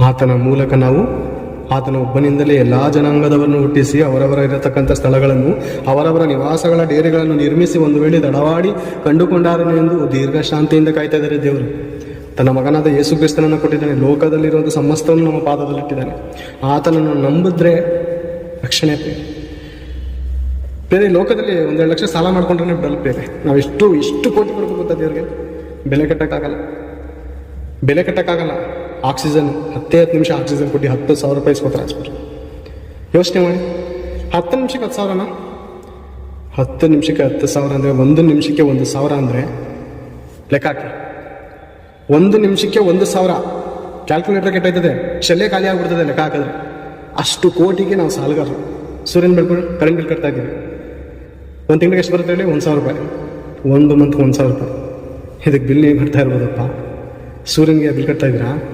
ಆತನ ಮೂಲಕ ನಾವು ಆತನ ಒಬ್ಬನಿಂದಲೇ ಎಲ್ಲ ಜನಾಂಗದವರನ್ನು ಹುಟ್ಟಿಸಿ ಅವರವರ ಇರತಕ್ಕಂಥ ಸ್ಥಳಗಳನ್ನು ಅವರವರ ನಿವಾಸಗಳ ಡೇರೆಗಳನ್ನು ನಿರ್ಮಿಸಿ ಒಂದು ವೇಳೆ ದಡವಾಡಿ ಕಂಡುಕೊಂಡಾರನು ಎಂದು ದೀರ್ಘ ಶಾಂತಿಯಿಂದ ಕಾಯ್ತಾ ಇದ್ದಾರೆ ದೇವರು. ತನ್ನ ಮಗನಾದ ಯೇಸು ಕ್ರಿಸ್ತನನ್ನು ಕೊಟ್ಟಿದ್ದಾನೆ. ಲೋಕದಲ್ಲಿರುವಂಥ ಸಮಸ್ತವನ್ನು ನಮ್ಮ ಪಾದದಲ್ಲಿಟ್ಟಿದ್ದಾನೆ. ಆತನನ್ನು ನಂಬಿದ್ರೆ ರಕ್ಷಣೆ ಬೇರೆ. ಲೋಕದಲ್ಲಿ 1-2 ಲಕ್ಷ ಸಾಲ ಮಾಡ್ಕೊಂಡ್ರೆ ಬಿಡಲ್ಲ ಬೇರೆ. ನಾವು ಇಷ್ಟು ಕೋಟಿ ಕೊಡ್ಬೇಕು ದೇವ್ರಿಗೆ. ಬೆಲೆ ಕಟ್ಟಕ್ಕಾಗಲ್ಲ. ಆಕ್ಸಿಜನ್ 10 ನಿಮಿಷ ಆಕ್ಸಿಜನ್ ಕೊಟ್ಟು 10,000 ರೂಪಾಯಿ ಇಸ್ಕೊತಾರೆ ಹಾಸ್ಪಿಟ್ಲ್. ಯೋಚನೆ ಮಾಡಿ, 10 ನಿಮಿಷಕ್ಕೆ 10,000ನ, 10 ನಿಮಿಷಕ್ಕೆ 10,000 ಅಂದರೆ 1 ನಿಮಿಷಕ್ಕೆ 1,000 ಅಂದರೆ ಲೆಕ್ಕ ಹಾಕಿ. 1 ನಿಮಿಷಕ್ಕೆ 1,000 ಕ್ಯಾಲ್ಕುಲೇಟರ್ ಕೆಟ್ಟೈತದೆ, ಶೆಲ್ಲೆ ಖಾಲಿ ಆಗ್ಬಿಡ್ತದೆ ಲೆಕ್ಕ ಹಾಕಿದ್ರೆ. ಅಷ್ಟು ಕೋಟಿಗೆ ನಾವು ಸಾಲಗಾರರು. ಸೂರ್ಯನ ಬೆಳ್ಕೊಂಡು ಕರೆಂಟ್ ಬಿಲ್ ಕಟ್ತಾ ಇದ್ದೀವಿ. 1 ತಿಂಗಳಿಗೆ ಎಷ್ಟು ಬರುತ್ತೆ ಹೇಳಿ? 1,000 ರೂಪಾಯಿ. 1 ಮಂತ್ 1,000 ರೂಪಾಯಿ. ಇದಕ್ಕೆ ಬಿಲ್ ಬರ್ತಾ ಇರ್ಬೋದಪ್ಪ. ಸೂರ್ಯನಿಗೆ ಬಿಲ್ ಕಟ್ತಾ ಇದ್ದೀರಾ?